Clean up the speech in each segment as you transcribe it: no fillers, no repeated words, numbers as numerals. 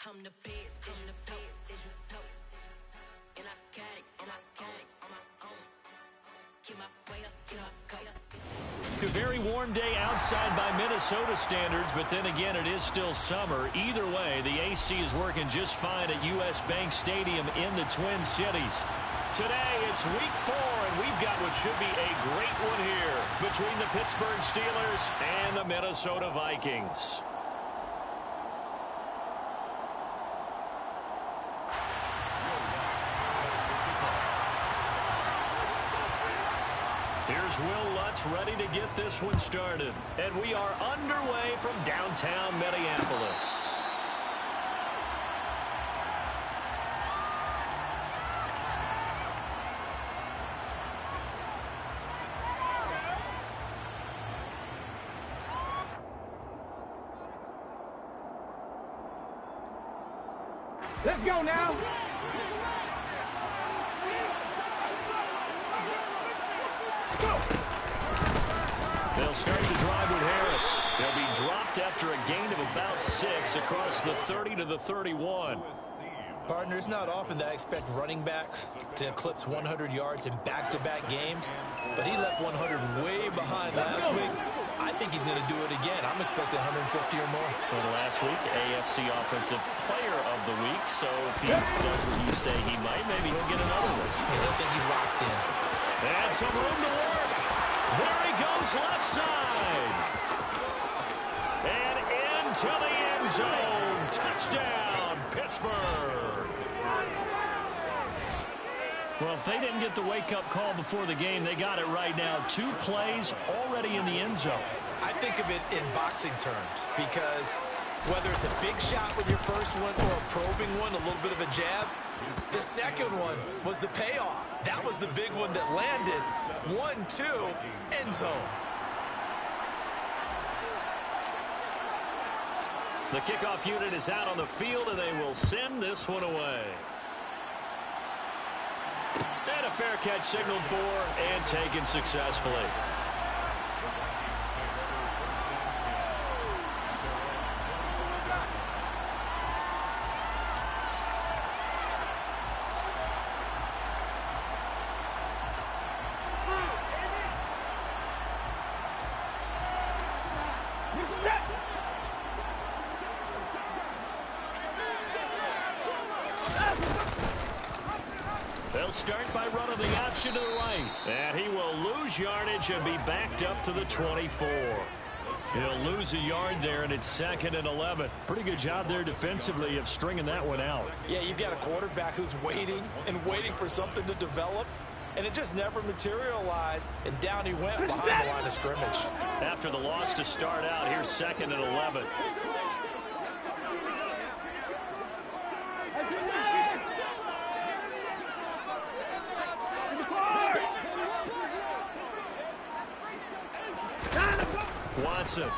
I'm the best, as you know, and I got it on my own. Get my way up, get my go. A very warm day outside by Minnesota standards, but then again, it is still summer. Either way, the AC is working just fine at US Bank Stadium in the Twin Cities. Today, it's week 4, and we've got what should be a great one here between the Pittsburgh Steelers and the Minnesota Vikings. Here's Will Lutz ready to get this one started. And we are underway from downtown Minneapolis. Let's go now. They'll start the drive with Harris. They'll be dropped after a gain of about 6 across the 30 to the 31. Partner, it's not often that I expect running backs to eclipse 100 yards in back-to-back games, but he left 100 way behind last week. I think he's going to do it again. I'm expecting 150 or more. Well, last week, AFC Offensive Player of the Week, so if he does what you say he might, maybe he'll get another one. Yeah, I think he's locked in. And some room to work. There he goes left side. And into the end zone. Touchdown, Pittsburgh. Well, if they didn't get the wake-up call before the game, they got it right now. 2 plays already in the end zone. I think of it in boxing terms because whether it's a big shot with your first one or a probing one, a little bit of a jab, the second one was the payoff. That was the big one that landed. 1-2, end zone. The kickoff unit is out on the field, and they will send this one away. And a fair catch signaled for and taken successfully. They'll start by running the option to the right. And he will lose yardage and be backed up to the 24. He'll lose a yard there, and it's 2nd and 11. Pretty good job there defensively of stringing that one out. Yeah, you've got a quarterback who's waiting and waiting for something to develop, and it just never materialized, and down he went behind the line of scrimmage. After the loss to start out, here's 2nd and 11. Watson.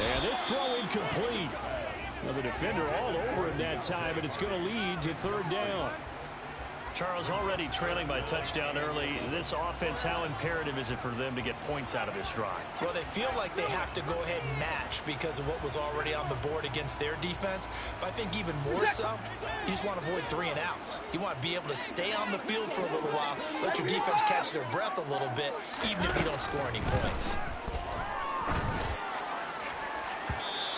And this throw incomplete. Well, the defender all over him that time, and it's going to lead to 3rd down. Charles, already trailing by touchdown early. This offense, how imperative is it for them to get points out of this drive? Well, they feel like they have to go ahead and match because of what was already on the board against their defense. But I think even more so, you just want to avoid 3 and outs. You want to be able to stay on the field for a little while, let your defense catch their breath a little bit, even if you don't score any points.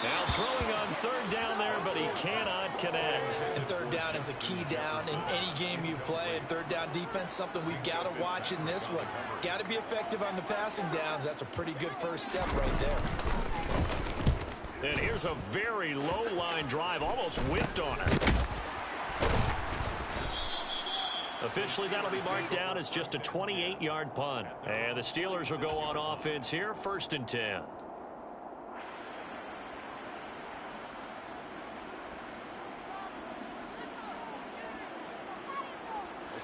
Now throwing on 3rd down there, but he cannot connect. And 3rd down is a key down in any game you play. And 3rd down defense, something we've got to watch in this one. Got to be effective on the passing downs. That's a pretty good first step right there. And here's a very low line drive, almost whiffed on it. Officially, that'll be marked down as just a 28-yard punt. And the Steelers will go on offense here, 1st and 10.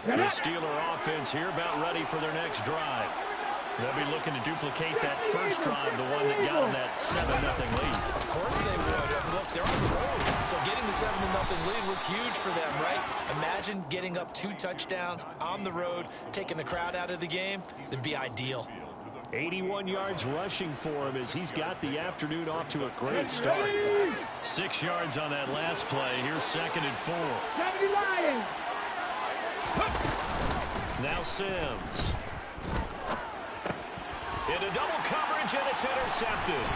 The Steeler offense here about ready for their next drive. They'll be looking to duplicate that first drive, the one that got them that 7-0 lead. Of course they would. Look, they're on the road. So getting the 7-0 lead was huge for them, right? Imagine getting up 2 touchdowns on the road, taking the crowd out of the game. It'd be ideal. 81 yards rushing for him as he's got the afternoon off to a great start. 6 yards on that last play. Here's 2nd and 4. Now Sims. Into double coverage, and it's intercepted.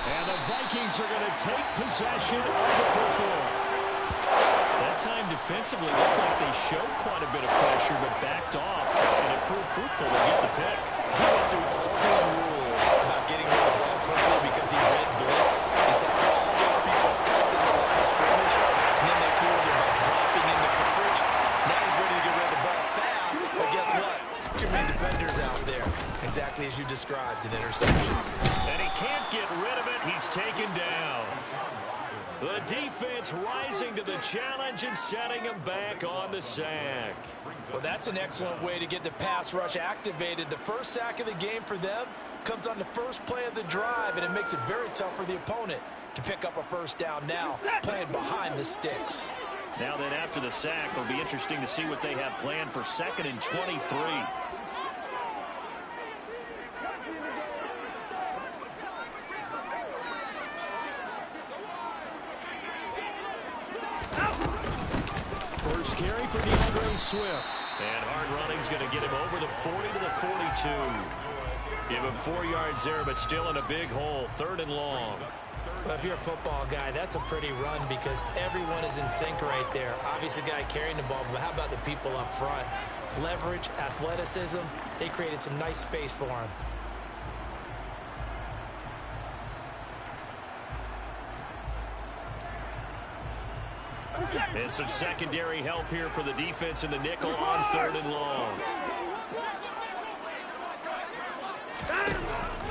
And the Vikings are going to take possession of the football. That time defensively looked like they showed quite a bit of pressure, but backed off, and it proved fruitful to get the pick. He went through all those rules about getting rid of the ball quickly because he read blitz. He saw all those people stacked in the line of scrimmage, and then they cooled him by dropping into coverage. Now he's ready to get rid of the ball fast, but guess what? Too many defenders out there. Exactly as you described, an interception. And he can't get rid of it. He's taken down. The defense rising to the challenge and setting him back on the sack. Well, that's an excellent way to get the pass rush activated. The first sack of the game for them comes on the first play of the drive, and it makes it very tough for the opponent to pick up a first down now, playing behind the sticks. Now then, after the sack, it'll be interesting to see what they have planned for 2nd and 23. First carry for DeAndre Swift. And hard running's going to get him over the 40 to the 42. Give him 4 yards there, but still in a big hole. 3rd and long. Well, if you're a football guy, that's a pretty run because everyone is in sync right there. Obviously, the guy carrying the ball, but how about the people up front? Leverage, athleticism, they created some nice space for him. And some secondary help here for the defense in the nickel on 3rd and long.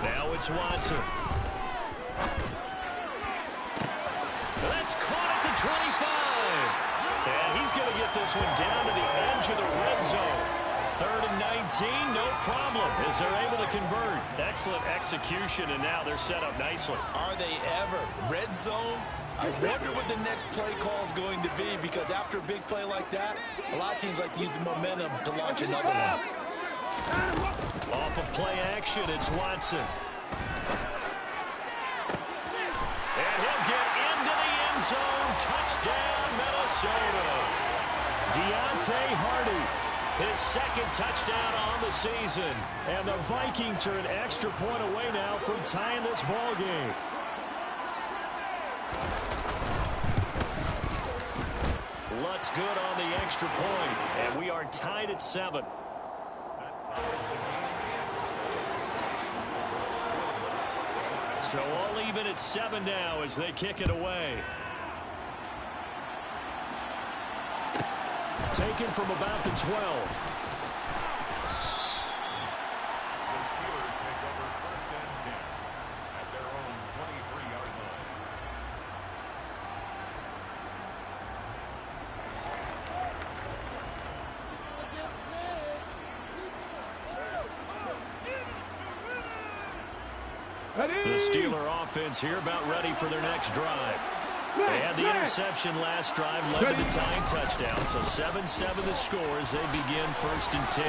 Now it's Watson. That's caught at the 25. And he's going to get this one down to the edge of the red zone. 3rd and 19, no problem, as they're able to convert. Excellent execution, and now they're set up nicely. Are they ever? Red zone? I wonder what the next play call is going to be, because after a big play like that, a lot of teams like to use the momentum to launch another one. Off of play action, it's Watson. And he'll get into the end zone. Touchdown, Minnesota. Deontay Hardy, his 2nd touchdown on the season. And the Vikings are an extra point away now from tying this ball game. Lutz good on the extra point, and we are tied at 7. So all even at 7 now as they kick it away. Taken from about the 12. The Steeler offense here about ready for their next drive. They had the interception last drive, led to the tying touchdown. So 7-7 the score as they begin 1st and 10.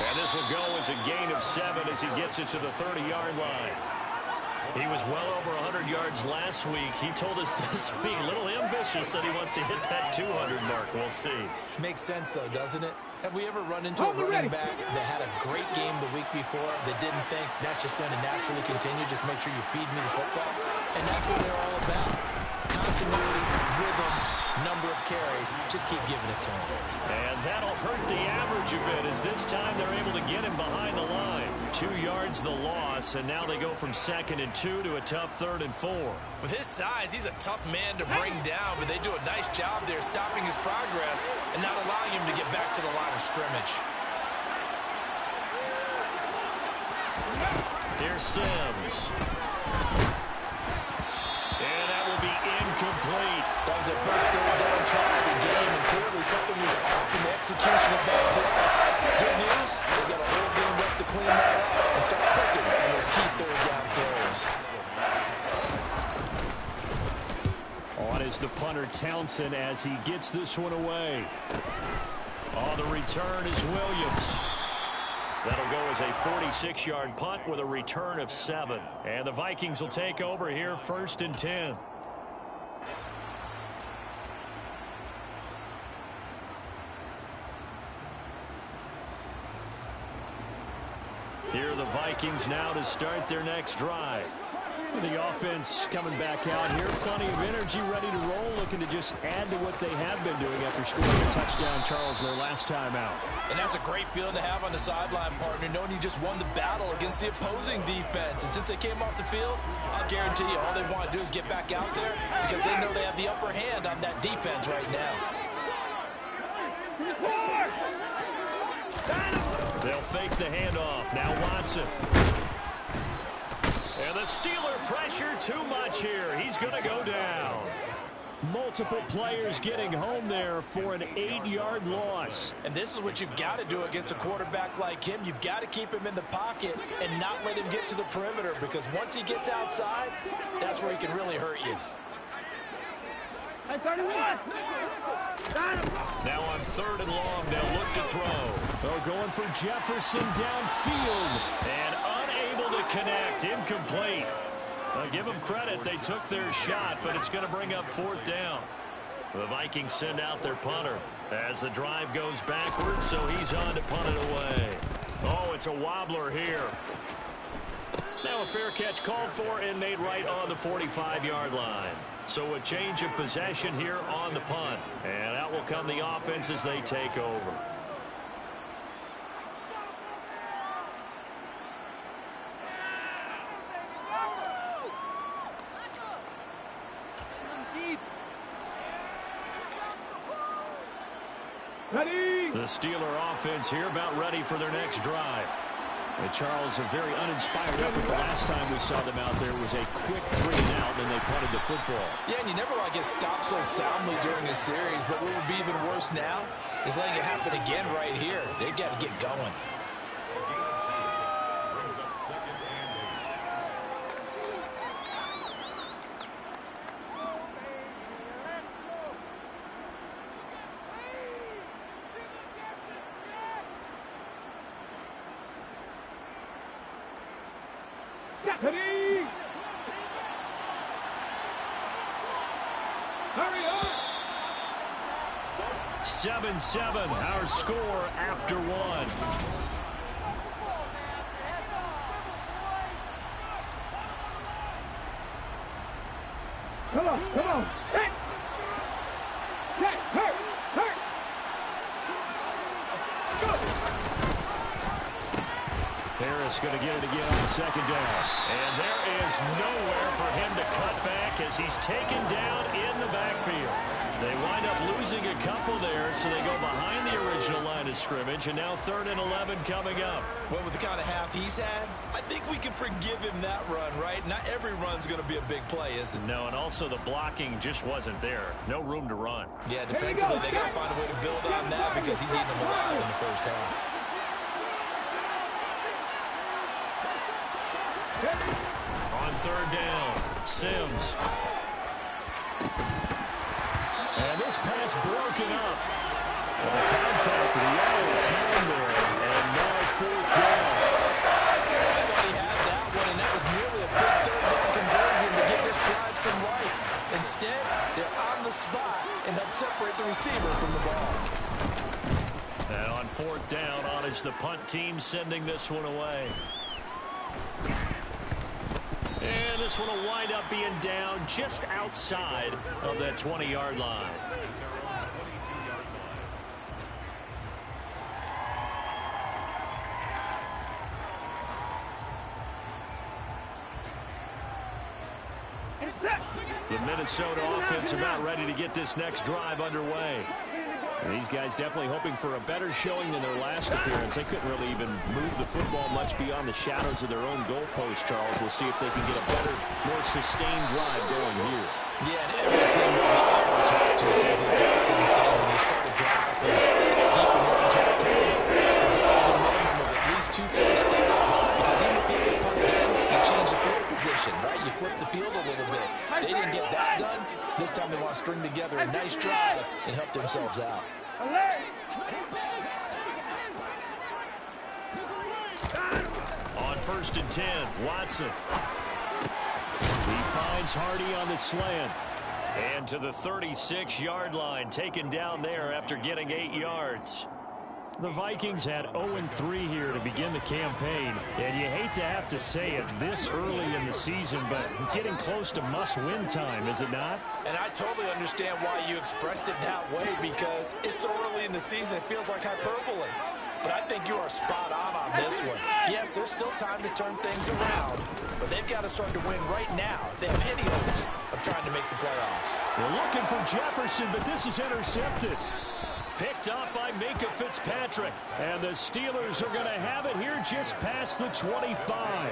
And this will go as a gain of 7 as he gets it to the 30-yard line. He was well over 100 yards last week. He told us this week, a little ambitious, that he wants to hit that 200 mark. We'll see. Makes sense, though, doesn't it? Have we ever run into a running back that had a great game the week before that didn't think that's just going to naturally continue? Just make sure you feed me the football. And that's what they're all about. Continuity, rhythm, number of carries. Just keep giving it to him. And that'll hurt the average a bit as this time they're able to get him behind the line. 2 yards the loss, and now they go from 2nd and 2 to a tough 3rd and 4. With his size, he's a tough man to bring down, but they do a nice job there stopping his progress and not allowing him to get back to the line of scrimmage. Here's Sims. And that will be incomplete. That was a first 3rd down try of the game, and clearly something was off in the execution of that play. Good news, they've got a whole game left to clean that up and start clicking on those key 3rd down throws. On is the punter Townsend as he gets this one away. On the return is Williams. That'll go as a 46-yard punt with a return of 7. And the Vikings will take over here, 1st and 10. Here are the Vikings now to start their next drive. The offense coming back out here. Plenty of energy, ready to roll, looking to just add to what they have been doing after scoring a touchdown, Charles, their last time out. And that's a great feeling to have on the sideline, partner, knowing you just won the battle against the opposing defense. And since they came off the field, I'll guarantee you all they want to do is get back out there because they know they have the upper hand on that defense right now. They'll fake the handoff. Now Watson. And the Steeler pressure too much here. He's going to go down. Multiple players getting home there for an 8-yard loss. And this is what you've got to do against a quarterback like him. You've got to keep him in the pocket and not let him get to the perimeter because once he gets outside, that's where he can really hurt you. Hey, 31! Now on 3rd and long, they'll look to throw. They're going for Jefferson downfield. And unable to connect. Incomplete. I'll give them credit. They took their shot, but it's going to bring up 4th down. The Vikings send out their punter as the drive goes backwards, so he's on to punt it away. Oh, it's a wobbler here. Now a fair catch called for and made right on the 45-yard line. So a change of possession here on the punt. And out will come the offense as they take over. Ready! The Steeler offense here about ready for their next drive. And Charles, a very uninspired effort the last time we saw them out there was a quick 3 and out, and they punted the football. Yeah, and you never want to get stopped so soundly during a series, but what would be even worse now is letting it happen again right here. They've got to get going. Ready! Hurry up! 7-7, our score after 1. Come on, come on! Check! Check! Hurt! Hurt! Go! Harris going to get it again on 2nd down. And there is nowhere for him to cut back as he's taken down in the backfield. They wind up losing a couple there, so they go behind the original line of scrimmage, and now 3rd and 11 coming up. Well, with the kind of half he's had, I think we can forgive him that run, right? Not every run's going to be a big play, is it? No, and also the blocking just wasn't there. No room to run. Yeah, defensively, they got to find a way to build on that because he's eating them alive in the first half. On 3rd down, Sims. And this pass broken up. And the contact low time there, and now 4th down. I thought he had that one, and that was nearly a big 3rd down conversion to give this drive some life. Instead, they're on the spot and help separate the receiver from the ball. And on 4th down, on is the punt team sending this one away. And this one will wind up being down just outside of that 20-yard line. The Minnesota offense about ready to get this next drive underway. And these guys definitely hoping for a better showing than their last appearance. They couldn't really even move the football much beyond the shadows of their own goalpost, Charles. We'll see if they can get a better, more sustained drive going here. Yeah, and every team that we ever talk to says the exact same thing. When you start a drive from deep in your own territory, the goal is a minimum of at least 2 first downs. Because even if you get punt again, you change the field position, right? You flip the field a little bit. They didn't get that done. This time they want to string together a nice drive and help themselves out. first and 10. Watson. He finds Hardy on the slant. And to the 36-yard line, taken down there after getting 8 yards. The Vikings had 0-3 here to begin the campaign, and you hate to have to say it this early in the season, but getting close to must-win time, is it not? And I totally understand why you expressed it that way, because it's so early in the season, it feels like hyperbole. But I think you are spot on this one. Yes, there's still time to turn things around, but they've got to start to win right now if they have any hopes of trying to make the playoffs. We're looking for Jefferson, but this is intercepted. Picked off by Minka Fitzpatrick. And the Steelers are going to have it here just past the 25.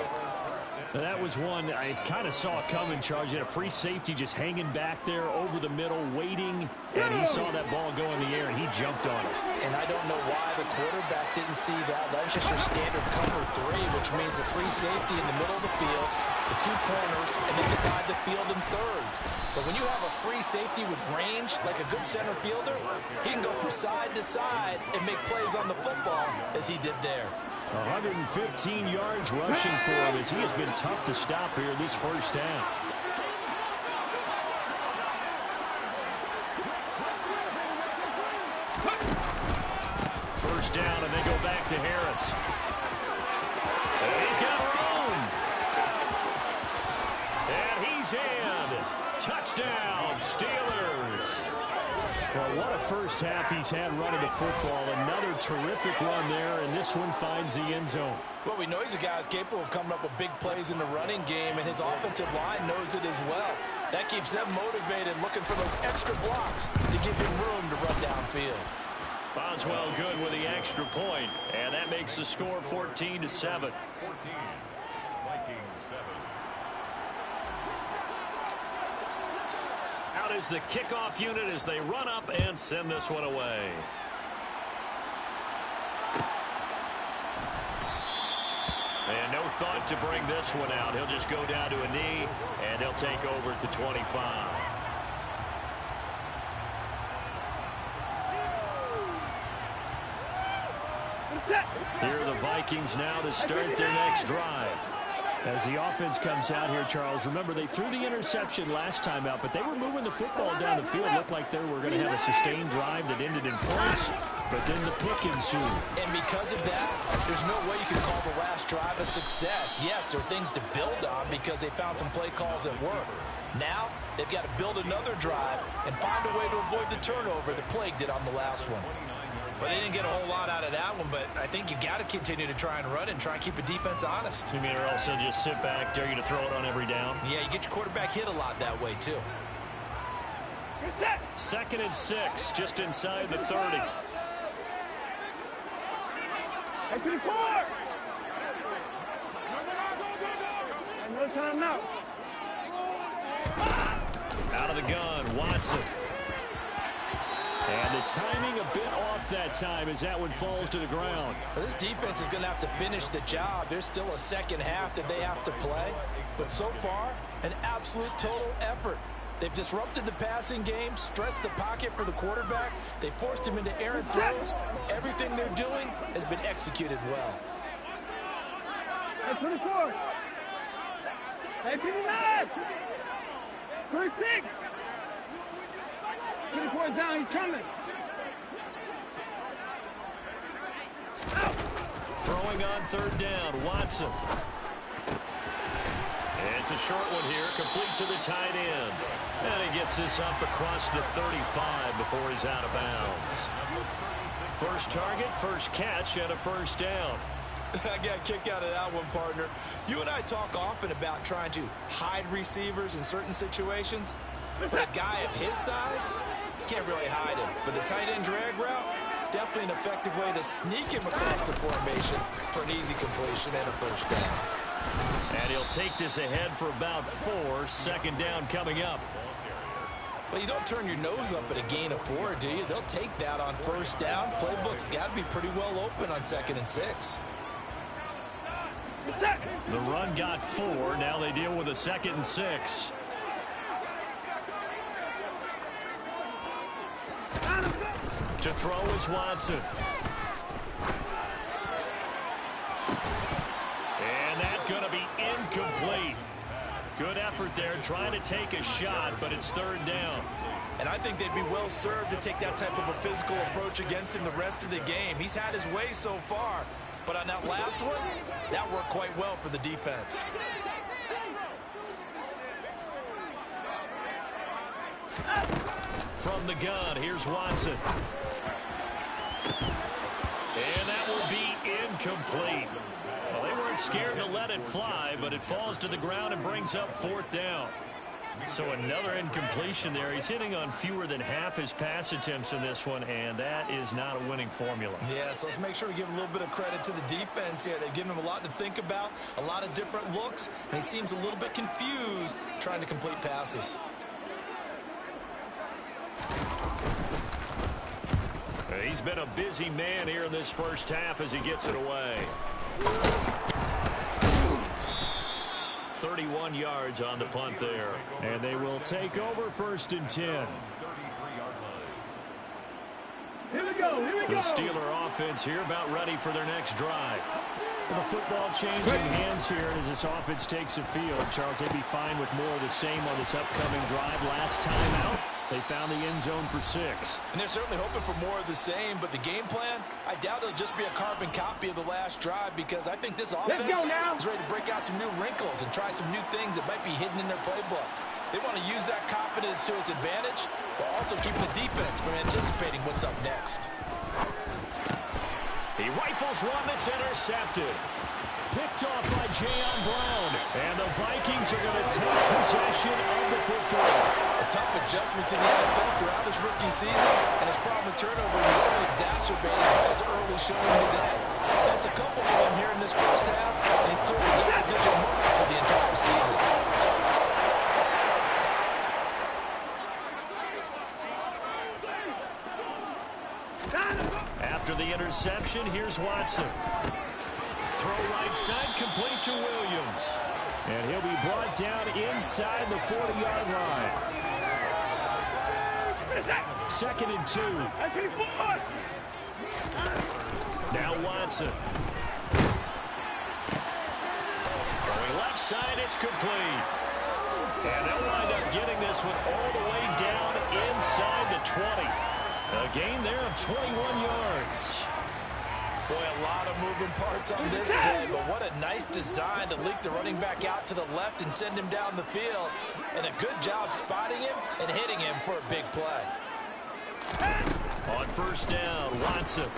That was one I kind of saw coming, Charge. Had a free safety just hanging back there over the middle, waiting. And he saw that ball go in the air, and he jumped on it. And I don't know why the quarterback didn't see that. That was just your standard cover 3, which means a free safety in the middle of the field, the 2 corners, and then divide the field in thirds. But when you have a free safety with range, like a good center fielder, he can go from side to side and make plays on the football as he did there. 115 yards rushing for him as he has been tough to stop here this first half. First down, and they go back to Harris. And he's got room. And he's in. Touchdown, Steelers. Well, what a first half he's had running the football. Another terrific run there, and this one finds the end zone. Well, we know he's a guy who's capable of coming up with big plays in the running game, and his offensive line knows it as well. That keeps them motivated, looking for those extra blocks to give him room to run downfield. Boswell good with the extra point, and that makes the score 14-7. 14, Vikings 7. Out is the kickoff unit as they run up and send this one away. And no thought to bring this one out. He'll just go down to a knee, and he'll take over at the 25. Here are the Vikings now to start their next drive. As the offense comes out here, Charles, remember they threw the interception last time out, but they were moving the football down the field. Looked like they were going to have a sustained drive that ended in points, but then the pick ensued. And because of that, there's no way you can call the last drive a success. Yes, there are things to build on because they found some play calls that work. Now, they've got to build another drive and find a way to avoid the turnover that plagued it on the last one. Well, they didn't get a whole lot out of that one, but I think you got to continue to try and run and try and keep a defense honest. You mean or also just sit back, dare you to throw it on every down? Yeah, you get your quarterback hit a lot that way, too. 2nd and 6, just inside the 30. Take to the 4. Another timeout. Out of the gun, Watson. And the timing a bit off that time as that one falls to the ground. Well, this defense is going to have to finish the job. There's still a second half that they have to play. But so far, an absolute total effort. They've disrupted the passing game, stressed the pocket for the quarterback. They forced him into errant throws. Everything they're doing has been executed well. Hey, 24. Hey, 59. 26. 24 is down, he's coming. Out. Throwing on 3rd down, Watson. And it's a short one here, complete to the tight end. And he gets this up across the 35 before he's out of bounds. First target, first catch, and a first down. I got a kick out of that one, partner. You and I talk often about trying to hide receivers in certain situations. But a guy of his size, can't really hide him. But the tight end drag route, definitely an effective way to sneak him across the formation for an easy completion and a first down. And he'll take this ahead for about 4. 2nd down coming up. Well, you don't turn your nose up at a gain of 4, do you? They'll take that on first down. Playbook's got to be pretty well open on 2nd and 6. The run got 4. Now they deal with a 2nd and 6. To throw is Watson. And incomplete. Good effort there, trying to take a shot, but it's third down. And I think they'd be well served to take that type of a physical approach against him the rest of the game. He's had his way so far, but on that last one, that worked quite well for the defense. From the gun, here's Watson. And that will be incomplete. Well, they weren't scared to let it fly, but it falls to the ground and brings up fourth down. So another incompletion there. He's hitting on fewer than half his pass attempts in this one, and that is not a winning formula. Yeah, so let's make sure we give a little bit of credit to the defense here. They've given him a lot to think about, a lot of different looks, and he seems a little bit confused trying to complete passes. He's been a busy man here in this first half as he gets it away. 31 yards on the punt there. And they will take over first and 10. Here we go, here we go. The Steeler offense here about ready for their next drive. The football changing hands here as this offense takes the field. Charles, they'd be fine with more of the same on this upcoming drive. Last time out, they found the end zone for 6. And they're certainly hoping for more of the same, but the game plan, I doubt it'll just be a carbon copy of the last drive, because I think this offense is ready to break out some new wrinkles and try some new things that might be hidden in their playbook. They want to use that confidence to its advantage, while also keeping the defense from anticipating what's up next. He rifles one that's intercepted. Picked off by Jayon Brown. And the Vikings are going to take possession of the football. A tough adjustment to the NFL throughout his rookie season, and his problem with turnovers is only exacerbated by his early showing today. That's a couple for him here in this first half, and he's through a double-digit mark for the entire season. After the interception, here's Watson. Throw right side, complete to Williams. And he'll be brought down inside the 40-yard line. 2nd and 2. Now Watson. Throwing left side, it's complete. And they'll wind up getting this one all the way down inside the 20. A gain there of 21 yards. Boy, a lot of moving parts on this play, but what a nice design to leak the running back out to the left and send him down the field. And a good job spotting him and hitting him for a big play. On first down, Watson.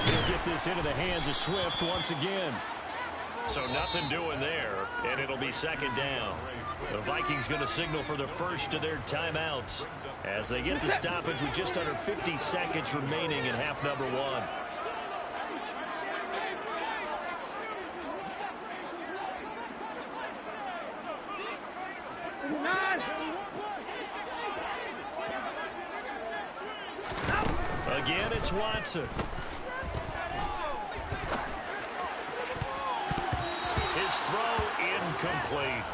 He'll get this into the hands of Swift once again. So nothing doing there, and it'll be 2nd down. The Vikings going to signal for the first of their timeouts as they get the stoppage with just under 50 seconds remaining in half number 1. Again, it's Watson. His throw incomplete.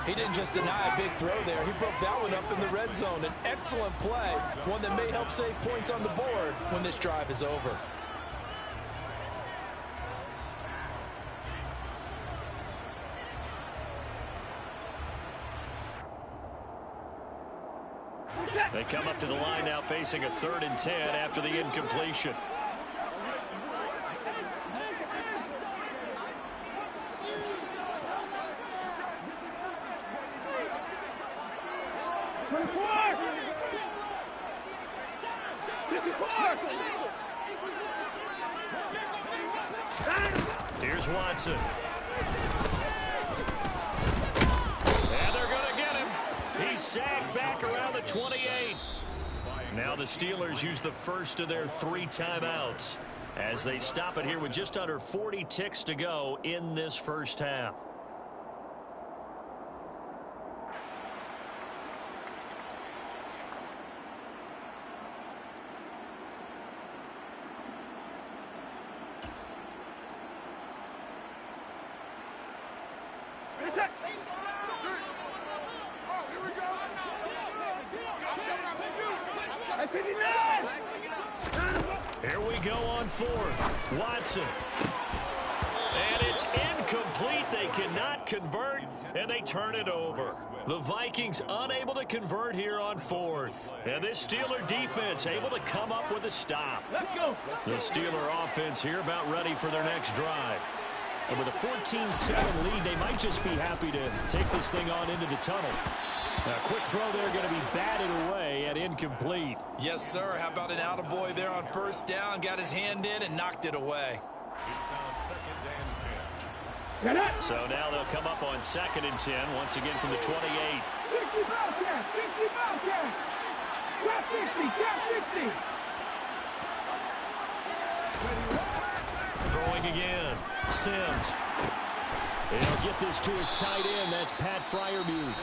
He didn't just deny a big throw there. He broke that one up in the red zone. An excellent play, one that may help save points on the board when this drive is over. They come up to the line now facing a 3rd and 10 after the incompletion. Here's Watson. And they're going to get him. He's sagged back around the 28. Now the Steelers use the first of their 3 timeouts as they stop it here with just under 40 ticks to go in this first half. Here we go on 4th. Watson. And it's incomplete. They they cannot convert, and they turn it over. The Vikings unable to convert here on fourth. And this Steeler defense able to come up with a stop. Let's go. The Steeler offense here about ready for their next drive. And with a 14-7 lead, they might just be happy to take this thing on into the tunnel. A quick throw there going to be batted away and incomplete. Yes, sir. How about an attaboy there on first down? Got his hand in and knocked it away. So now they'll come up on 2nd and 10, once again from the 28. 60 Bobcats, 60 Bobcats. Got 60, got 60. Throwing again. Sims. He'll get this to his tight end. That's Pat Freiermuth.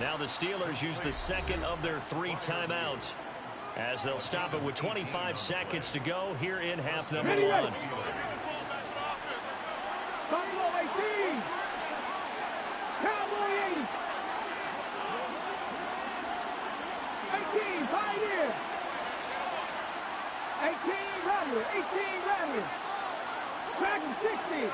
Now the Steelers use the second of their 3 timeouts as they'll stop it with 25 seconds to go here in half number 1. Buffalo 18. Cowboy 80. 18, Pioneer. 18, Rattler. 18, Rattler. Dragon 60.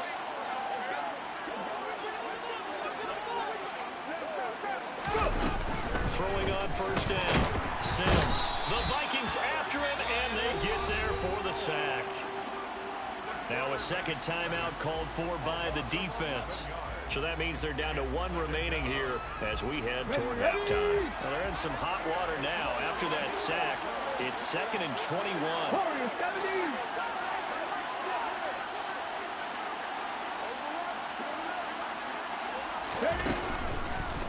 Throwing on first down. Sims. The Vikings after him, and they get there for the sack. Now a second timeout called for by the defense. So that means they're down to 1 remaining here as we head toward halftime. Well, they're in some hot water now. After that sack, it's 2nd and 21. Warriors 70.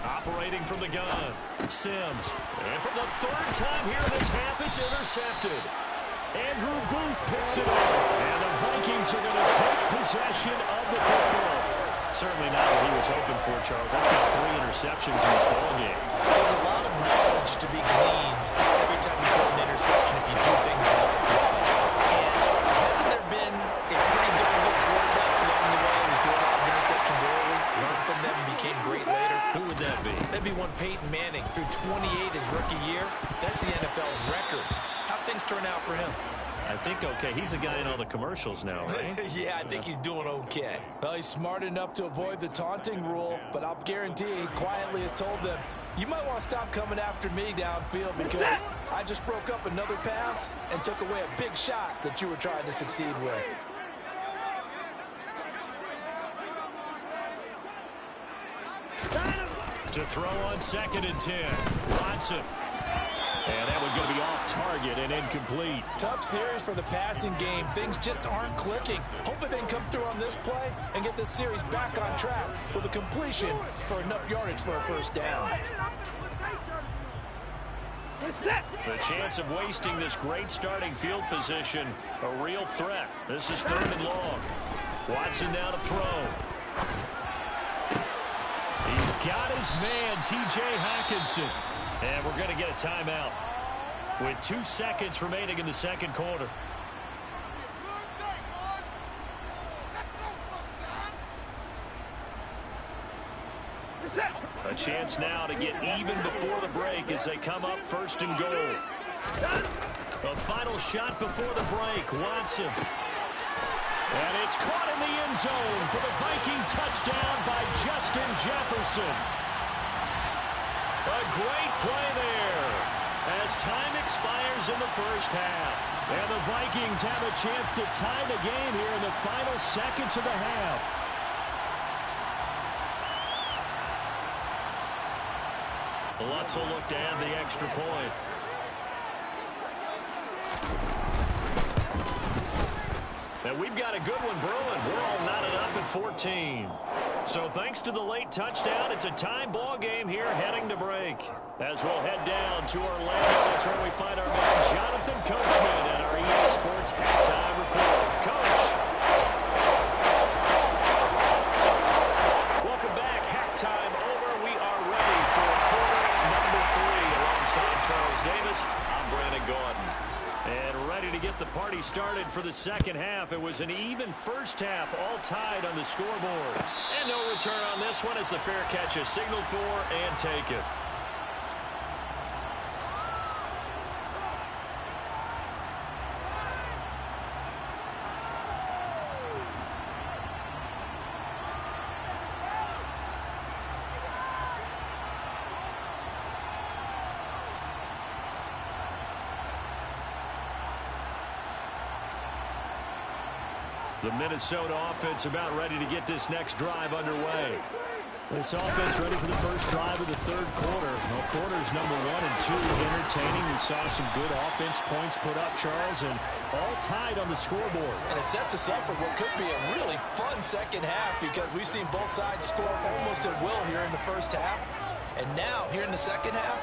Operating from the gun. Sims. And for the 3rd time here in this half, it's intercepted. Andrew Booth picks it up. And the Vikings are going to take possession of the football. Certainly not what he was hoping for, Charles. That's got 3 interceptions in this ballgame. There's a lot of knowledge to be gleaned every time you throw an interception if you do things the right way. And hasn't there been a pretty darn good quarterback along the way who threw a lot of interceptions early, learned from them, and became great later? Who would that be? That'd be one Peyton Manning. Threw 28 his rookie year. That's the NFL record. How'd things turn out for him? I think okay. He's the guy in all the commercials now, right? Yeah, I think he's doing okay. Well, he's smart enough to avoid the taunting rule, but I'll guarantee he quietly has told them, you might want to stop coming after me downfield because I just broke up another pass and took away a big shot that you were trying to succeed with. To throw on 2nd and 10. Watson. And that one's going to be off target and incomplete. Tough series for the passing game. Things just aren't clicking. Hoping they can come through on this play and get this series back on track with a completion for enough yardage for a first down. The chance of wasting this great starting field position, a real threat. This is 3rd and long. Watson now to throw. He's got his man, T.J. Hawkinson. And we're going to get a timeout with 2 seconds remaining in the 2nd quarter. A chance now to get even before the break as they come up 1st and goal. A final shot before the break. Watson. And it's caught in the end zone for the Viking touchdown by Justin Jefferson. A great play there as time expires in the 1st half. And the Vikings have a chance to tie the game here in the final seconds of the half. Lutz will look to add the extra point. And we've got a good one brewing. We're all knotted up at 14. So thanks to the late touchdown, it's a tie ball game here heading to break. As we'll head down to Orlando, that's where we find our man Jonathan Coachman at our EA Sports Halftime Report. Coach. Welcome back. Halftime over. We are ready for quarter number 3 alongside Charles Davis. I'm Brandon Gordon. And ready to get the party started for the 2nd half. It was an even first half, all tied on the scoreboard. And no return on this one as the fair catch is signaled for and taken. The Minnesota offense about ready to get this next drive underway. This offense ready for the first drive of the third quarter. Well, quarters number 1 and 2 entertaining. We saw some good offense points put up, Charles, and all tied on the scoreboard. And it sets us up for what could be a really fun second half because we've seen both sides score almost at will here in the first half. And now, here in the second half,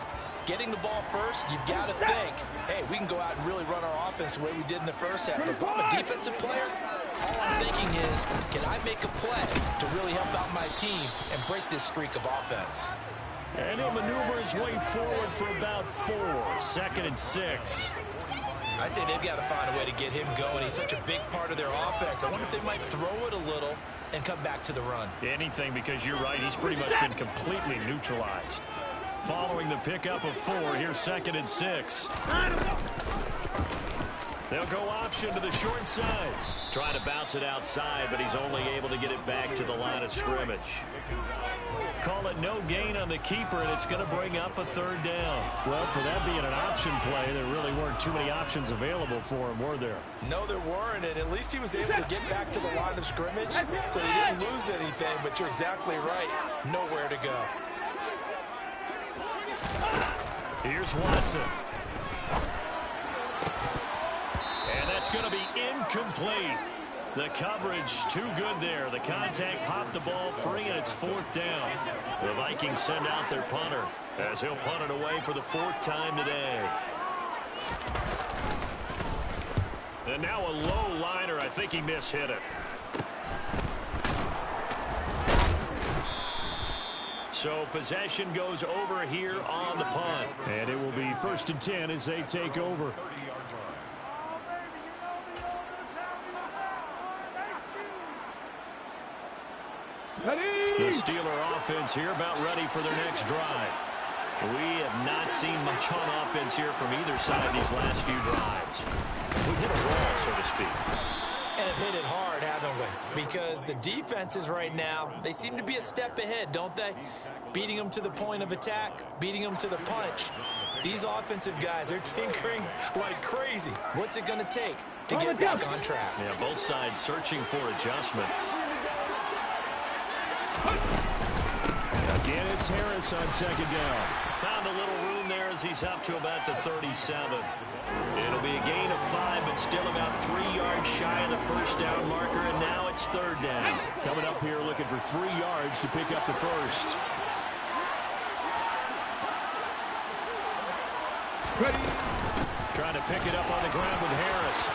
getting the ball first, you've got to think, hey, we can go out and really run our offense the way we did in the first half. But if I'm a defensive player, all I'm thinking is, can I make a play to really help out my team and break this streak of offense? And he'll maneuver his way forward for about 4. 2nd and 6. I'd say they've got to find a way to get him going. He's such a big part of their offense. I wonder if they might throw it a little and come back to the run. Anything, because you're right, he's pretty much been completely neutralized. Following the pickup of 4, here's 2nd and 6. They'll go option to the short side. Trying to bounce it outside, but he's only able to get it back to the line of scrimmage. Call it no gain on the keeper, and it's going to bring up a 3rd down. Well, for that being an option play, there really weren't too many options available for him, were there? No, there weren't, and at least he was able to get back to the line of scrimmage, so he didn't lose anything, but you're exactly right. Nowhere to go. Here's Watson. And that's going to be incomplete. The coverage too good there. The contact popped the ball free, and it's 4th down. The Vikings send out their punter as he'll punt it away for the 4th time today. And now a low liner. I think he mishit it. So possession goes over here on the punt. And it will be 1st and 10 as they take over. The Steeler offense here about ready for their next drive. We have not seen much on offense here from either side these last few drives. We hit a wall, so to speak. And have hit it hard, haven't we? Because the defenses right now, they seem to be a step ahead, don't they? Beating them to the point of attack, beating them to the punch. These offensive guys, they're tinkering like crazy. What's it going to take to get back on track? Yeah, both sides searching for adjustments. Again, it's Harris on 2nd down. Found a little room there as he's up to about the 37th. It'll be a gain of 5, but still about 3 yards shy of the 1st down marker, and now it's 3rd down. Coming up here looking for 3 yards to pick up the 1st. Trying to pick it up on the ground with Harris.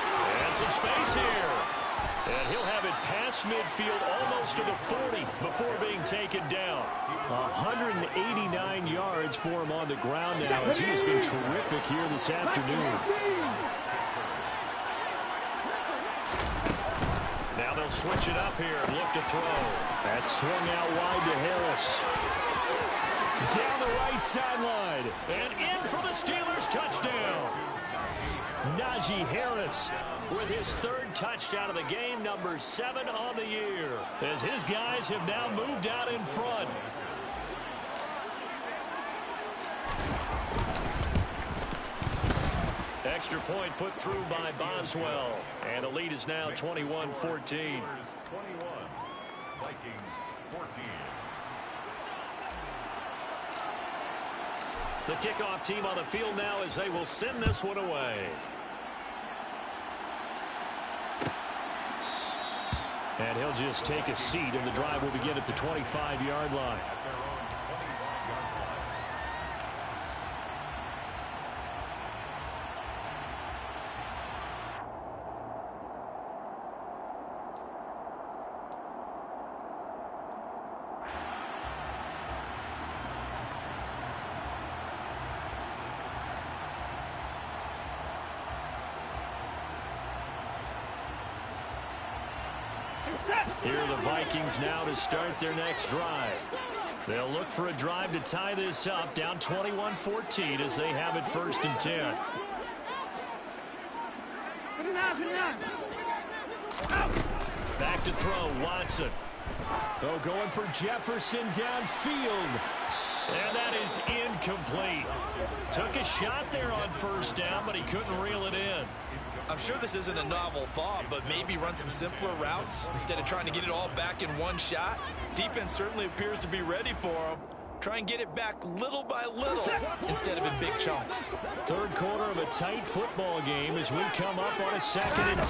And some space here. And he'll have it past midfield almost to the 40 before being taken down. 189 yards for him on the ground now as he has been terrific here this afternoon. Now they'll switch it up here and look to throw. That swung out wide to Harris. Down the right sideline. And in for the Steelers touchdown. Najee Harris with his 3rd touchdown of the game, number 7 on the year, as his guys have now moved out in front. Extra point put through by Boswell, and the lead is now 21-14. 21, Vikings 14. The kickoff team on the field now as they will send this one away. And he'll just take a seat, and the drive will begin at the 25-yard line. Here are the Vikings now to start their next drive. They'll look for a drive to tie this up, down 21-14 as they have it 1st and 10. Back to throw, Watson. Oh, going for Jefferson downfield. And that is incomplete. Took a shot there on 1st down, but he couldn't reel it in. I'm sure this isn't a novel thought, but maybe run some simpler routes instead of trying to get it all back in one shot. Defense certainly appears to be ready for them. Try and get it back little by little instead of in big chunks. Third quarter of a tight football game as we come up on a 2nd and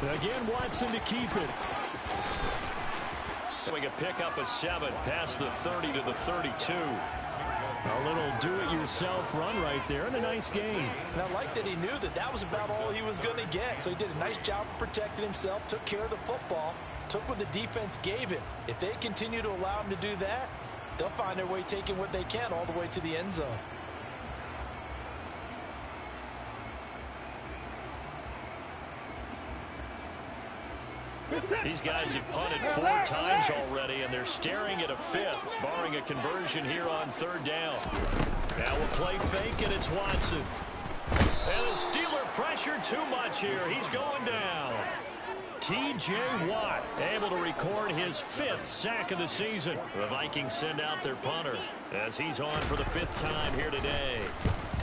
10. Again, Watson to keep it. We can pick up a 7 past the 30 to the 32. A little do-it-yourself run right there and a nice gain. And I like that he knew that that was about all he was going to get. So he did a nice job of protecting himself, took care of the football, took what the defense gave him. If they continue to allow him to do that, they'll find their way taking what they can all the way to the end zone. These guys have punted 4 times already, and they're staring at a 5th, barring a conversion here on 3rd down. Now we'll play fake, and it's Watson. And the Steeler pressure too much here. He's going down. T.J. Watt able to record his 5th sack of the season. The Vikings send out their punter as he's on for the 5th time here today.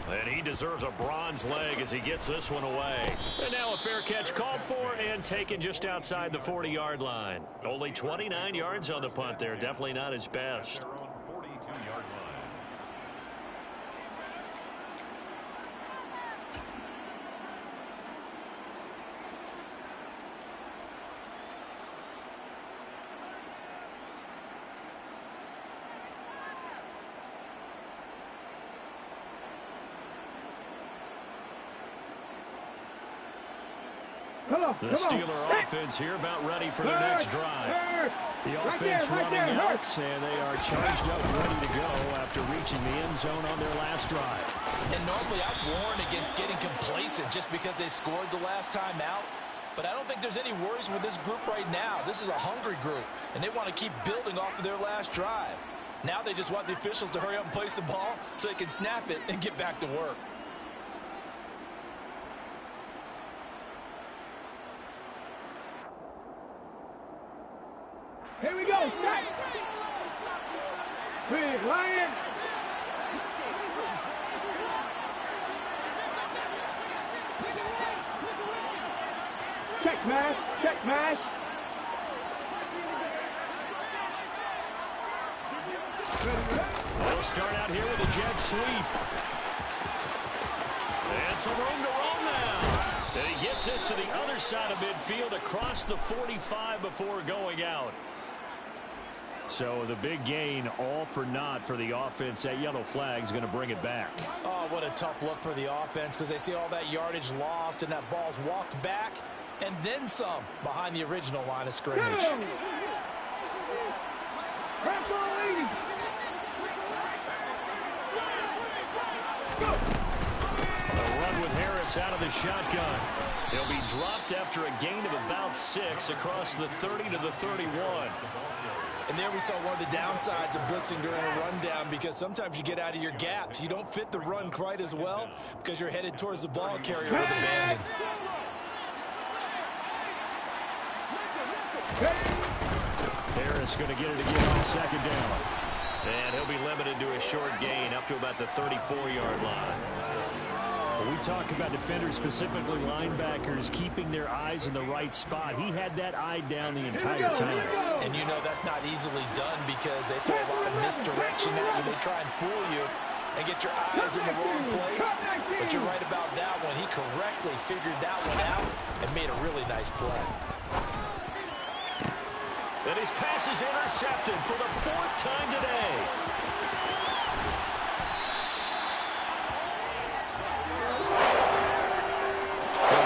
And he deserves a bronze leg as he gets this one away. And now a fair catch called for and taken just outside the 40-yard line. Only 29 yards on the punt there. Definitely not his best. The Steeler offense here about ready for their next drive. The offense running out, and they are charged up ready to go after reaching the end zone on their last drive. And normally I warn against getting complacent just because they scored the last time out. But I don't think there's any worries with this group right now. This is a hungry group, and they want to keep building off of their last drive. Now they just want the officials to hurry up and place the ball so they can snap it and get back to work. Here we go, snap! Big Lion! Check smash, check smash! They'll start out here with a jet sweep. And some room to roll now. And he gets this to the other side of midfield across the 45 before going out. So the big gain, all for naught for the offense. That yellow flag is going to bring it back. Oh, what a tough look for the offense because they see all that yardage lost and that ball's walked back and then some behind the original line of scrimmage. A run with Harris out of the shotgun. He'll be dropped after a gain of about 6 across the 30 to the 31. And there we saw one of the downsides of blitzing during a rundown because sometimes you get out of your gaps. You don't fit the run quite as well because you're headed towards the ball carrier with abandon. Harris going to get it again on 2nd down. And he'll be limited to a short gain up to about the 34-yard line. We talk about defenders, specifically linebackers, keeping their eyes in the right spot. He had that eye down the entire time. And you know that's not easily done because they throw a lot of misdirection at you. They try and fool you and get your eyes in the wrong place. But you're right about that one. He correctly figured that one out and made a really nice play. And his pass is intercepted for the 4th time today.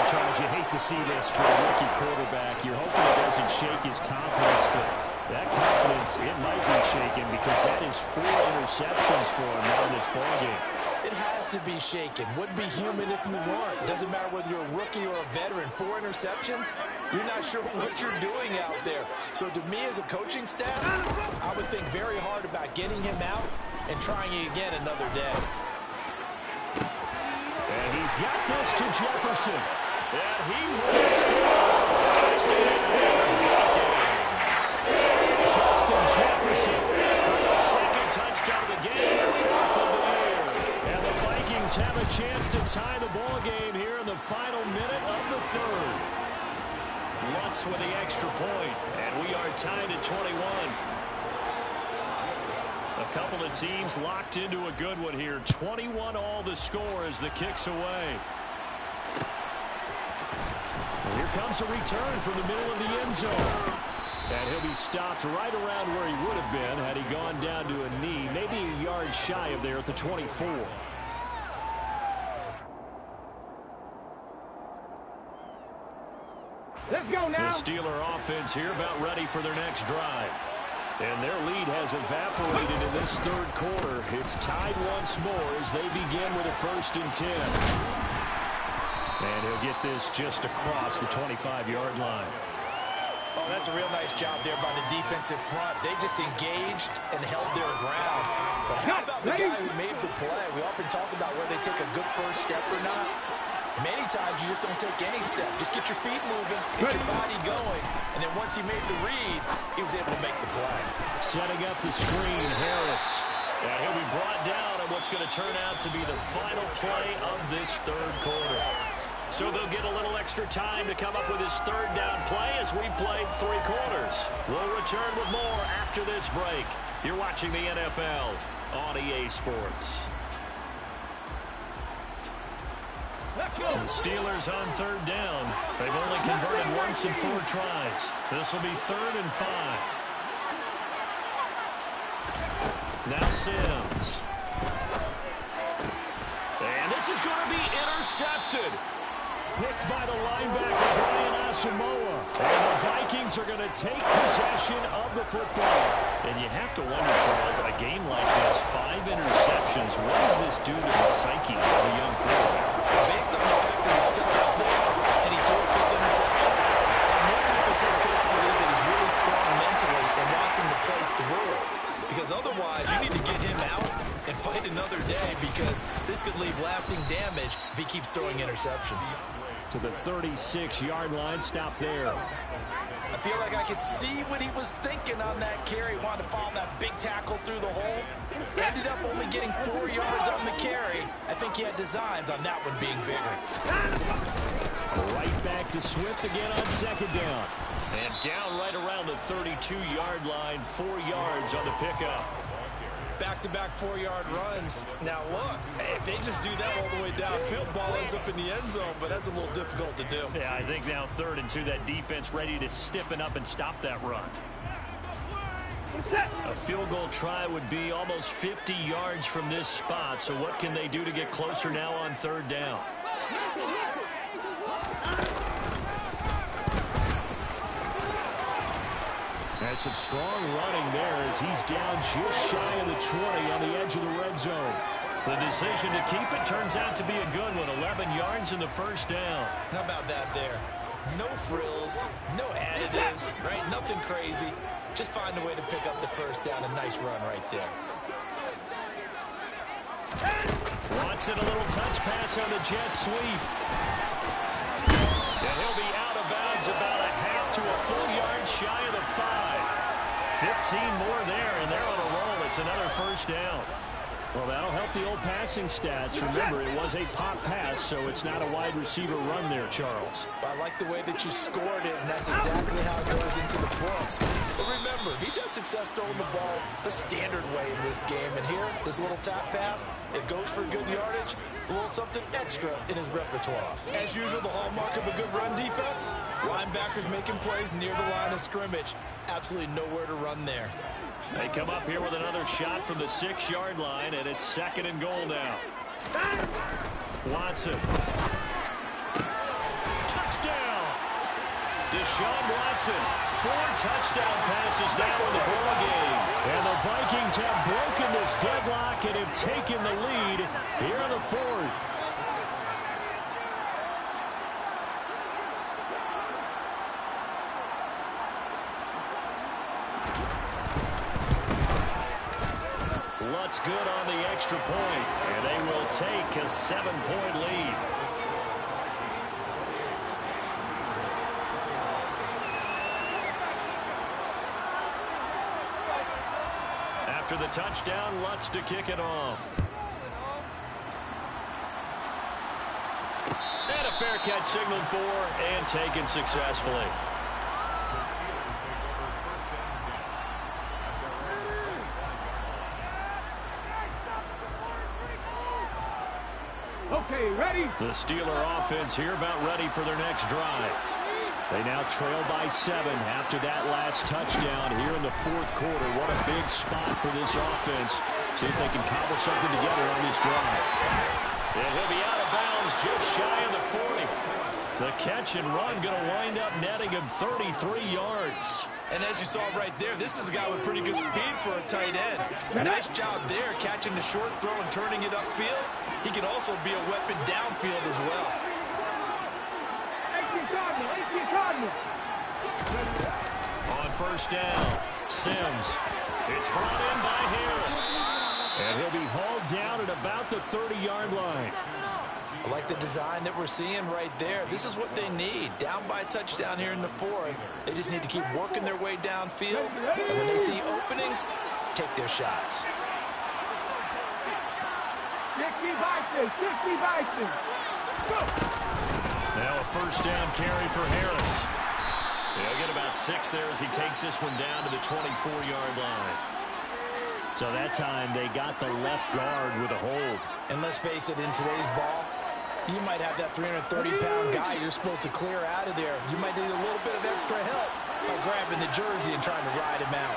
Charles, you hate to see this for a rookie quarterback. You're hoping it doesn't shake his confidence, but that confidence, it might be shaken because that is 4 interceptions for him now in this ballgame. It has to be shaken. Wouldn't be human if you weren't. Doesn't matter whether you're a rookie or a veteran. 4 interceptions, you're not sure what you're doing out there. So to me as a coaching staff, I would think very hard about getting him out and trying it again another day. And he's got this to Jefferson. And he will score. Touchdown, Vikings. Justin Jefferson. The 2nd touchdown of the game, 4th of the year. And the Vikings have a chance to tie the ball game here in the final Lutz with the extra point, and we are tied at 21. A couple of teams locked into a good one here. 21 all the score as the kick's away. And here comes a return from the middle of the end zone. And he'll be stopped right around where he would have been had he gone down to a knee, maybe a yard shy of there at the 24. Let's go now. The Steeler offense here about ready for their next drive. And their lead has evaporated in this third quarter. It's tied once more as they begin with a 1st and 10. And he'll get this just across the 25-yard line. Oh, that's a real nice job there by the defensive front. They just engaged and held their ground. But how about the guy who made the play? We often talk about whether they take a good first step or not. Many times you just don't take any step. Just get your feet moving, get your body going, and then once he made the read, he was able to make the play. Setting up the screen, Harris. And he'll be brought down on what's going to turn out to be the final play of this third quarter. So they'll get a little extra time to come up with his third down play as we played 3 quarters. We'll return with more after this break. You're watching the NFL on EA Sports. The Steelers on 3rd down. They've only converted once in 4 tries. This will be 3rd and 5. Now Sims. And this is going to be intercepted. Picked by the linebacker, Brian Asamoah. And the Vikings are going to take possession of the football. And you have to wonder, Charles, in a game like this, 5 interceptions, what does this do to the psyche of a young quarterback? Based on the fact that he's still out there and he threw a 5th interception, I'm wondering if his head coach believes that he's really strong mentally and wants him to play through it. Because otherwise, you need to get him out and fight another day because this could leave lasting damage if he keeps throwing interceptions. To the 36-yard line, stop there. I feel like I could see what he was thinking on that carry. Wanted to follow that big tackle through the hole. Ended up only getting 4 yards on the carry. I think he had designs on that one being bigger. Right back to Swift again on 2nd down. And down right around the 32-yard line, 4 yards on the pickup. Back-to-back 4-yard runs. Now, look, if they just do that all the way downfield, ball ends up in the end zone, but that's a little difficult to do. Yeah, I think now 3rd and 2, that defense ready to stiffen up and stop that run. A field goal try would be almost 50 yards from this spot, so what can they do to get closer now on 3rd down? Has some strong running there as he's down just shy of the 20 on the edge of the red zone. The decision to keep it turns out to be a good one. 11 yards in the 1st down. How about that there? No frills, no additives, right? Nothing crazy. Just find a way to pick up the 1st down. A nice run right there. Watson, a little touch pass on the jet sweep. And he'll be out of bounds about a half to a full yard shy of the 5. 15 more there, and they're on a roll. It's another 1st down. Well, that'll help the old passing stats. Remember, it was a pop pass, so it's not a wide receiver run there, Charles. I like the way that you scored it, and that's exactly how it goes into the books. But remember, he's had success throwing the ball the standard way in this game. And here, this little tap pass, it goes for good yardage, a little something extra in his repertoire. As usual, the hallmark of a good run defense, linebackers making plays near the line of scrimmage. Absolutely nowhere to run there. They come up here with another shot from the 6-yard line, and it's 2nd and goal now. Watson. Touchdown! Deshaun Watson, 4 touchdown passes now in the ball game. And the Vikings have broken this deadlock and have taken the lead here in the 4th. Lutz good on the extra point, and they will take a 7-point lead. After the touchdown, Lutz to kick it off. And a fair catch signaled for and taken successfully. Okay, ready? The Steeler offense here about ready for their next drive. They now trail by 7 after that last touchdown here in the fourth quarter. What a big spot for this offense. See if they can cobble something together on this drive. And he'll be out of bounds just shy of the 40. The catch and run going to wind up netting him 33 yards. And as you saw right there, this is a guy with pretty good speed for a tight end. Nice job there, catching the short throw and turning it upfield. He can also be a weapon downfield as well. On first down, Sims. It's brought in by Harris. And he'll be hauled down at about the 30-yard line. I like the design that we're seeing right there. This is what they need. Down by a touchdown here in the fourth. They just need to keep working their way downfield. And when they see openings, take their shots. 60 Bison, 60 Bison. Now a first down carry for Harris. He'll get about 6 there as he takes this one down to the 24-yard line. So that time they got the left guard with a hold. And let's face it, in today's ball, you might have that 330-pound guy you're supposed to clear out of there. You might need a little bit of extra help by grabbing the jersey and trying to ride him out.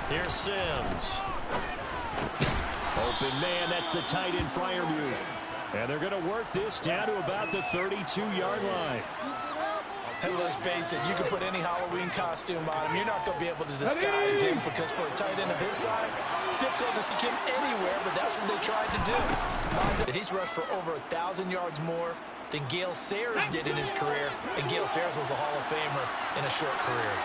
Here's Sims. Open man, that's the tight end Freiermuth. And they're going to work this down to about the 32-yard line. And let's face it, you can put any Halloween costume on him. You're not going to be able to disguise him because for a tight end of his size, difficult to see him anywhere, but that's what they tried to do. That he's rushed for over 1,000 yards more than Gale Sayers did in his career, and Gale Sayers was a Hall of Famer in a short career.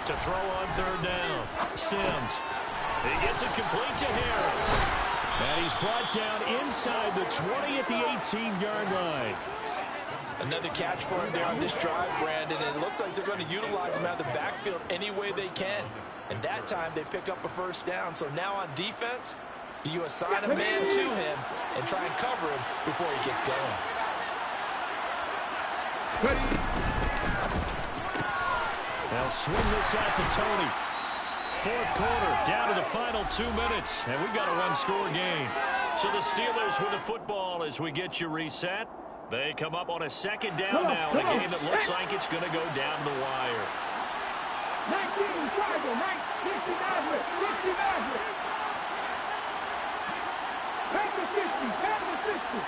To throw on third down, Sims. He gets it complete to Harris. And he's brought down inside the 20 at the 18-yard line. Another catch for him there on this drive, Brandon, and it looks like they're going to utilize him out of the backfield any way they can. And that time they pick up a first down. So now on defense, do you assign a man to him and try and cover him before he gets going? They'll swing this out to Tony. Fourth quarter, down to the final 2 minutes, and we've got a one-score game. So the Steelers with the football as we get you reset. They come up on a second down now in a game that looks like it's going to go down the wire. 19, Tribal, 60 Nazareth, 60 Nazareth. Back to 50, back to 50.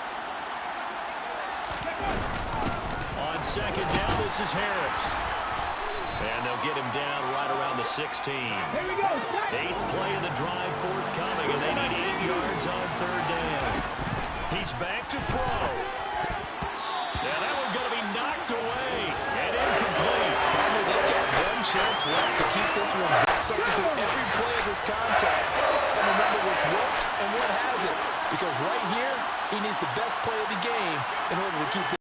On second down, this is Harris. And they'll get him down right around the 16. Here we go. 8th play of the drive forthcoming, and they need 8 yards on third down. He's back to throw. Now that one's going to be knocked away and incomplete. They've got one chance left to keep this one something through every play of this contest. And remember what's worked and what hasn't. Because right here, he needs the best play of the game in order to keep this.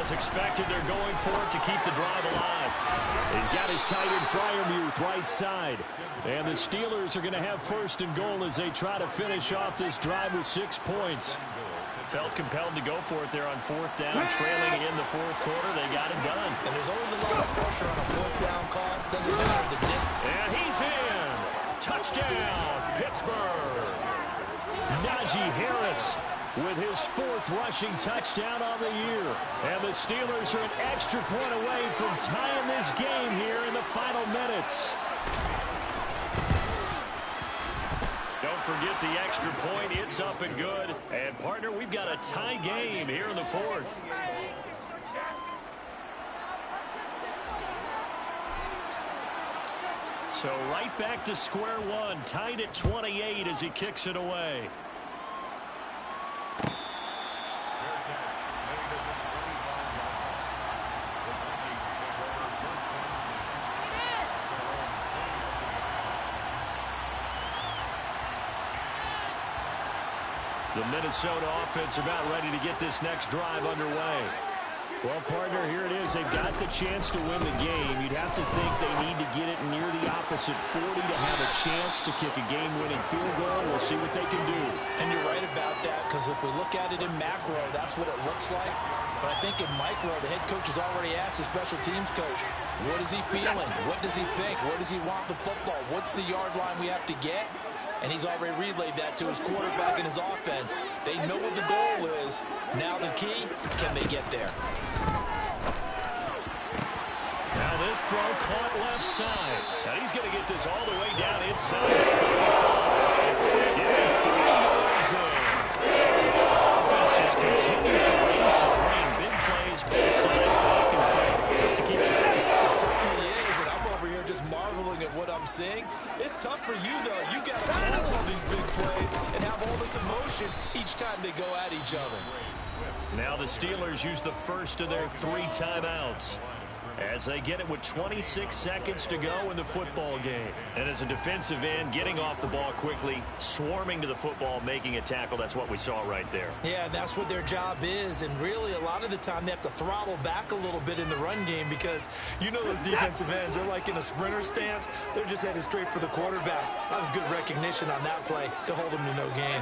As expected, they're going for it to keep the drive alive. He's got his tight end Freiermuth right side. And the Steelers are going to have first and goal as they try to finish off this drive with 6 points. Felt compelled to go for it there on fourth down, trailing in the fourth quarter. They got it done. And there's always a lot of pressure on a fourth down call. Doesn't matter the distance. And he's in. Touchdown, Pittsburgh. Najee Harris with his 4th rushing touchdown on the year. And the Steelers are an extra point away from tying this game here in the final minutes. Don't forget the extra point. It's up and good. And, partner, we've got a tie game here in the fourth. So right back to square one, tied at 28 as he kicks it away. The Minnesota offense about ready to get this next drive underway. Well, partner, here it is. They've got the chance to win the game. You'd have to think they need to get it near the opposite 40 to have a chance to kick a game-winning field goal. We'll see what they can do. And you're right about that, because if we look at it in macro, that's what it looks like. But I think in micro, the head coach has already asked the special teams coach, what is he feeling? What does he think? Where does he want the football? What's the yard line we have to get? And he's already relayed that to his quarterback and his offense. They know what the goal is. Now the key, can they get there? Now this throw caught left side. Now he's going to get this all the way down inside. Getting 3 yards in. Offense just continues to reign supreme. Big plays, both sides, back and forth. Tough to keep track of. It certainly is, and I'm over here just marveling at what I'm seeing. It's tough for you, though. You got to call all these big plays and have all this emotion each time they go at each other. Now the Steelers use the first of their 3 timeouts as they get it with 26 seconds to go in the football game. And as a defensive end, getting off the ball quickly, swarming to the football, making a tackle, that's what we saw right there. Yeah, that's what their job is, and really a lot of the time they have to throttle back a little bit in the run game because you know those defensive ends, they're like in a sprinter stance. They're just headed straight for the quarterback. That was good recognition on that play to hold them to no gain.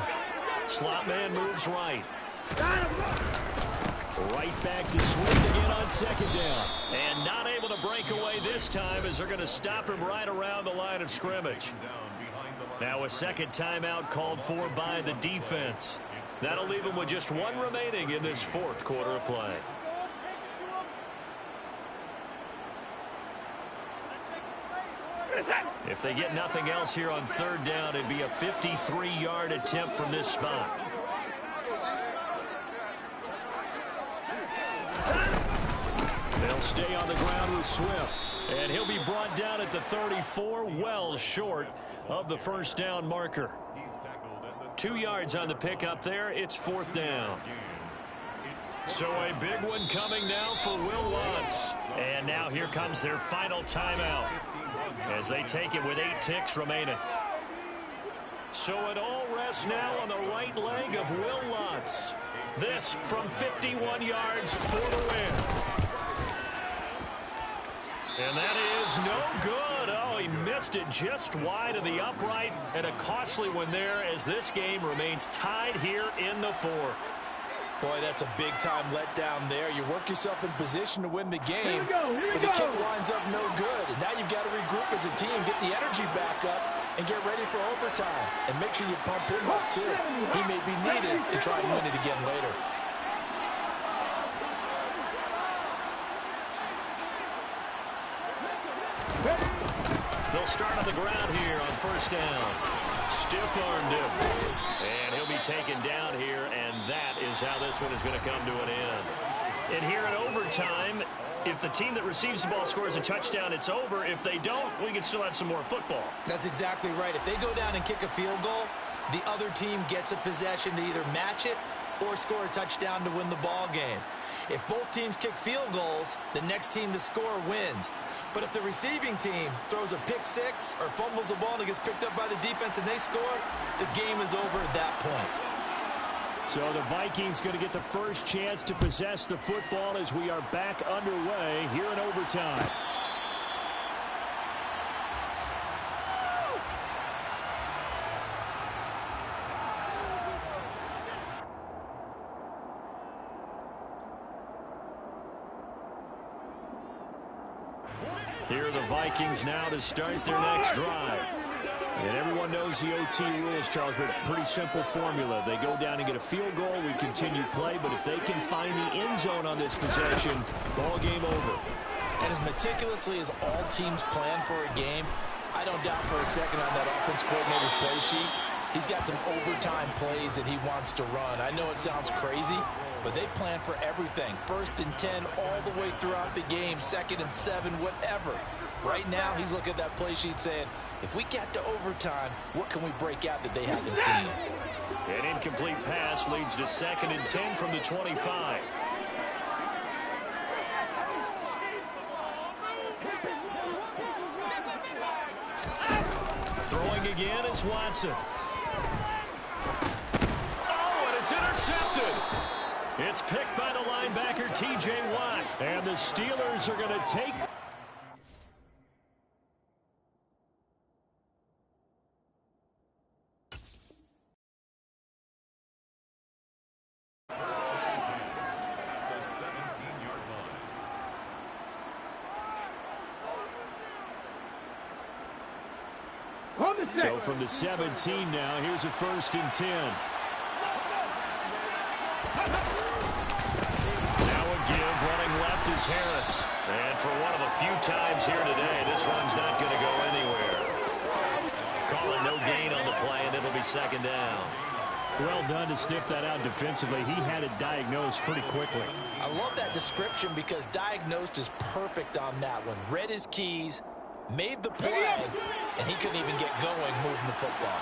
Slot man moves right. Right back to Swift again on second down. And not able to break away this time as they're going to stop him right around the line of scrimmage. Now a second timeout called for by the defense. That'll leave them with just 1 remaining in this 4th quarter of play. If they get nothing else here on 3rd down, it'd be a 53-yard attempt from this spot. They'll stay on the ground with Swift. And he'll be brought down at the 34, well short of the first down marker. 2 yards on the pickup there. It's 4th down. So a big one coming now for Will Lutz. And now here comes their final timeout as they take it with 8 ticks remaining. So it all rests now on the right leg of Will Lutz. This from 51 yards for the win. And that is no good. Oh, he missed it just wide of the upright. And a costly one there as this game remains tied here in the 4th. Boy, that's a big-time letdown there. You work yourself in position to win the game, but the kick winds up no good. And now you've got to regroup as a team, get the energy back up, and get ready for overtime. And make sure you pump him up, too. He may be needed to try and win it again later. They'll start on the ground here on 1st down. Stiff-armed him. And he'll be taken down here, and that is how this one is going to come to an end. And here in overtime, if the team that receives the ball scores a touchdown, it's over. If they don't, we can still have some more football. That's exactly right. If they go down and kick a field goal, the other team gets a possession to either match it or score a touchdown to win the ball game. If both teams kick field goals, the next team to score wins. But if the receiving team throws a pick six or fumbles the ball and it gets picked up by the defense and they score, the game is over at that point. So the Vikings going to get the first chance to possess the football as we are back underway here in overtime. Here are the Vikings now to start their next drive. And everyone knows the OT rules, Charles, but pretty simple formula. They go down and get a field goal, we continue play, but if they can find the end zone on this possession, ball game over. And as meticulously as all teams plan for a game, I don't doubt for a second on that offense coordinator's play sheet, he's got some overtime plays that he wants to run. I know it sounds crazy, but they plan for everything. 1st and 10 all the way throughout the game, 2nd and 7, whatever. Right now, he's looking at that play sheet saying, if we get to overtime, what can we break out that they haven't seen? An incomplete pass leads to 2nd and 10 from the 25. Throwing again is Watson. Oh, and it's intercepted. It's picked by the linebacker, T.J. Watt. And the Steelers are going to take... So from the 17 now, here's a 1st and 10. Now a give, running left is Harris. And for one of the few times here today, this one's not going to go anywhere. Calling no gain on the play, and it'll be 2nd down. Well done to sniff that out defensively. He had it diagnosed pretty quickly. I love that description because diagnosed is perfect on that one. Read his keys, made the play, and he couldn't even get going moving the football.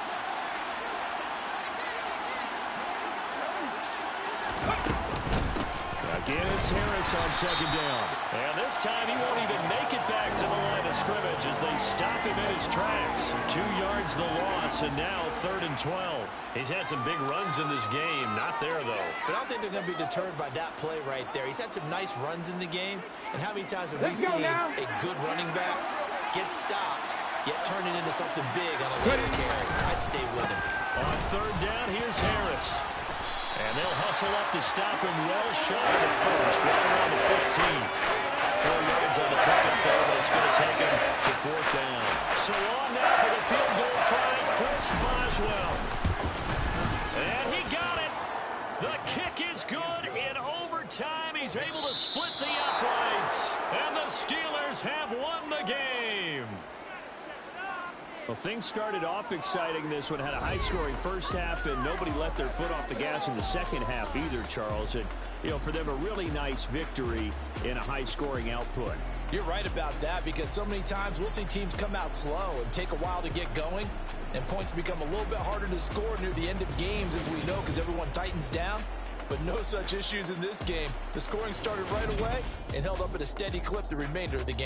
Again, it's Harris on 2nd down. And this time he won't even make it back to the line of scrimmage as they stop him in his tracks. 2 yards the loss, and now 3rd and 12. He's had some big runs in this game. Not there, though. But I don't think they're going to be deterred by that play right there. He's had some nice runs in the game. And how many times have we seen a good running back get stopped, yet turn it into something big on a later carry? I'd stay with him. On 3rd down, here's Harris. And they'll hustle up to stop him well shy of the first, right around the 15. 4 yards on the pickup there, but it's going to take him to 4th down. So on now for the field goal try, Chris Boswell. And he got it. The kick is good. In overtime, he's able to split the uprights. And the Steelers have won the game. Well, things started off exciting. This one had a high-scoring first half, and nobody let their foot off the gas in the second half either, Charles. And, you know, for them, a really nice victory in a high-scoring output. You're right about that because so many times we'll see teams come out slow and take a while to get going, and points become a little bit harder to score near the end of games, as we know, because everyone tightens down. But no such issues in this game. The scoring started right away and held up at a steady clip the remainder of the game.